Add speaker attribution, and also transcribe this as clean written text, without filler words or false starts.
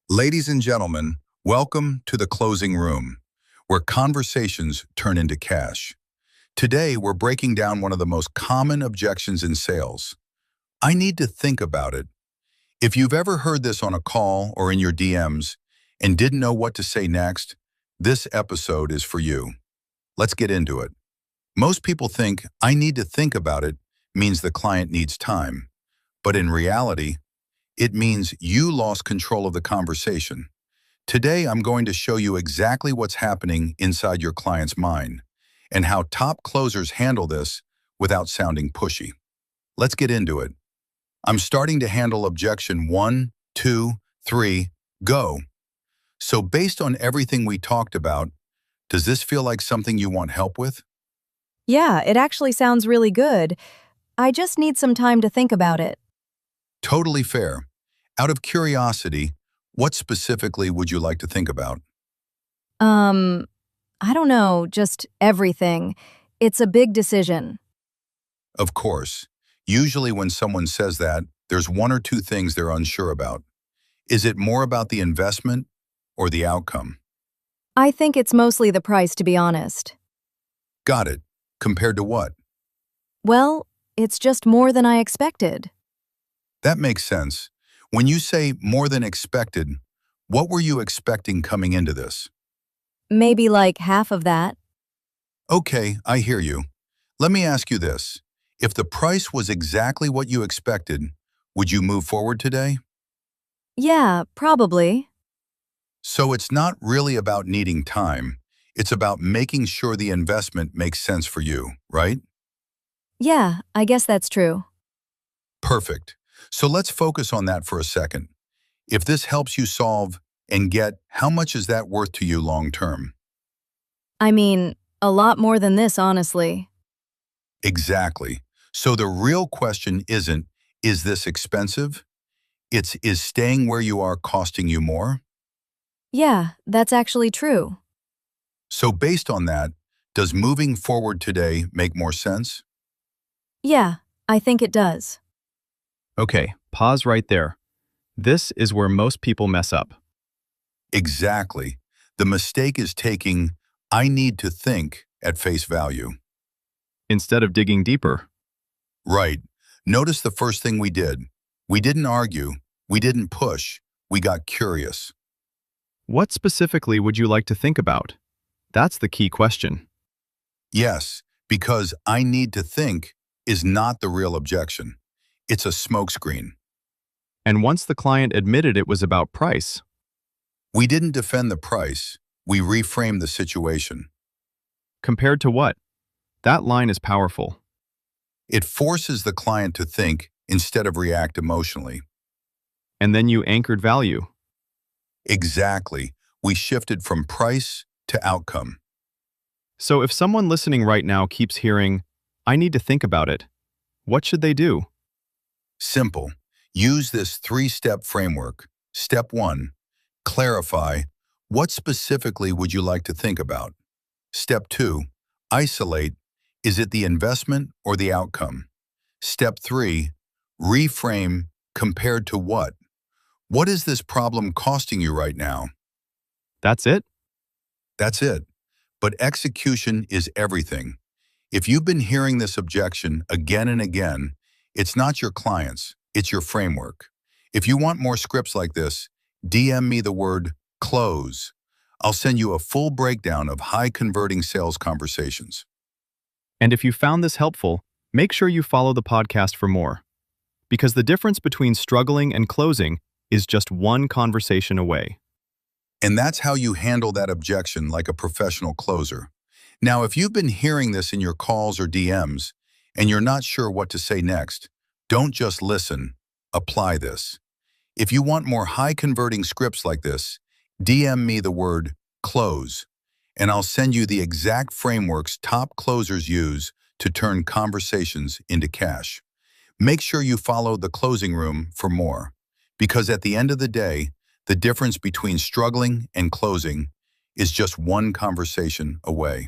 Speaker 1: Ladies and gentlemen, welcome to the closing room, where conversations turn into cash. Today, we're breaking down one of the most common objections in sales. I need to think about it. If you've ever heard this on a call or in your DMs and didn't know what to say next, this episode is for you. Let's get into it. Most people think, I need to think about it, means the client needs time. But in reality, it means you lost control of the conversation. Today, I'm going to show you exactly what's happening inside your client's mind and how top closers handle this without sounding pushy. Let's get into it. I'm starting to handle objection 1, 2, 3, go. So based on everything we talked about, does this feel like something you want help with?
Speaker 2: Yeah, it actually sounds really good. I just need some time to think about it.
Speaker 1: Totally fair. Out of curiosity, what specifically would you like to think about?
Speaker 2: I don't know, just everything. It's a big decision.
Speaker 1: Of course. Usually when someone says that, there's one or two things they're unsure about. Is it more about the investment or the outcome?
Speaker 2: I think it's mostly the price, to be honest.
Speaker 1: Got it. Compared to what?
Speaker 2: Well, it's just more than I expected.
Speaker 1: That makes sense. When you say more than expected, what were you expecting coming into this?
Speaker 2: Maybe like half of that.
Speaker 1: Okay, I hear you. Let me ask you this. If the price was exactly what you expected, would you move forward today?
Speaker 2: Yeah, probably.
Speaker 1: So it's not really about needing time. It's about making sure the investment makes sense for you, right?
Speaker 2: Yeah, I guess that's true.
Speaker 1: Perfect. So let's focus on that for a second. If this helps you solve and get, how much is that worth to you long term?
Speaker 2: I mean, a lot more than this, honestly.
Speaker 1: Exactly. So the real question isn't, is this expensive? It's, is staying where you are costing you more?
Speaker 2: Yeah, that's actually true.
Speaker 1: So based on that, does moving forward today make more sense?
Speaker 2: Yeah, I think it does.
Speaker 3: Okay, pause right there. This is where most people mess up.
Speaker 1: Exactly. The mistake is taking, I need to think at face value.
Speaker 3: Instead of digging deeper.
Speaker 1: Right. Notice the first thing we did. We didn't argue. We didn't push. We got curious.
Speaker 3: What specifically would you like to think about? That's the key question.
Speaker 1: Yes, because I need to think is not the real objection. It's a smokescreen.
Speaker 3: And once the client admitted it was about price,
Speaker 1: We didn't defend the price. We reframed the situation.
Speaker 3: compared to what? That line is powerful.
Speaker 1: It forces the client to think instead of react emotionally.
Speaker 3: And then you anchored value.
Speaker 1: Exactly. We shifted from price to outcome.
Speaker 3: So if someone listening right now keeps hearing, I need to think about it, what should they do?
Speaker 1: Simple. Use this three-step framework. Step 1. Clarify. What specifically would you like to think about? Step 2. Isolate. Is it the investment or the outcome? Step 3. Reframe. Compared to what? What is this problem costing you right now?
Speaker 3: That's it?
Speaker 1: That's it. But execution is everything. If you've been hearing this objection again and again, it's not your clients, it's your framework. If you want more scripts like this, DM me the word close. I'll send you a full breakdown of high-converting sales conversations.
Speaker 3: And if you found this helpful, make sure you follow the podcast for more. Because the difference between struggling and closing is just one conversation away.
Speaker 1: And that's how you handle that objection like a professional closer. Now, if you've been hearing this in your calls or DMs and you're not sure what to say next, don't just listen, apply this. If you want more high-converting scripts like this, DM me the word close, and I'll send you the exact frameworks top closers use to turn conversations into cash. Make sure you follow the closing room for more, because at the end of the day, the difference between struggling and closing is just one conversation away.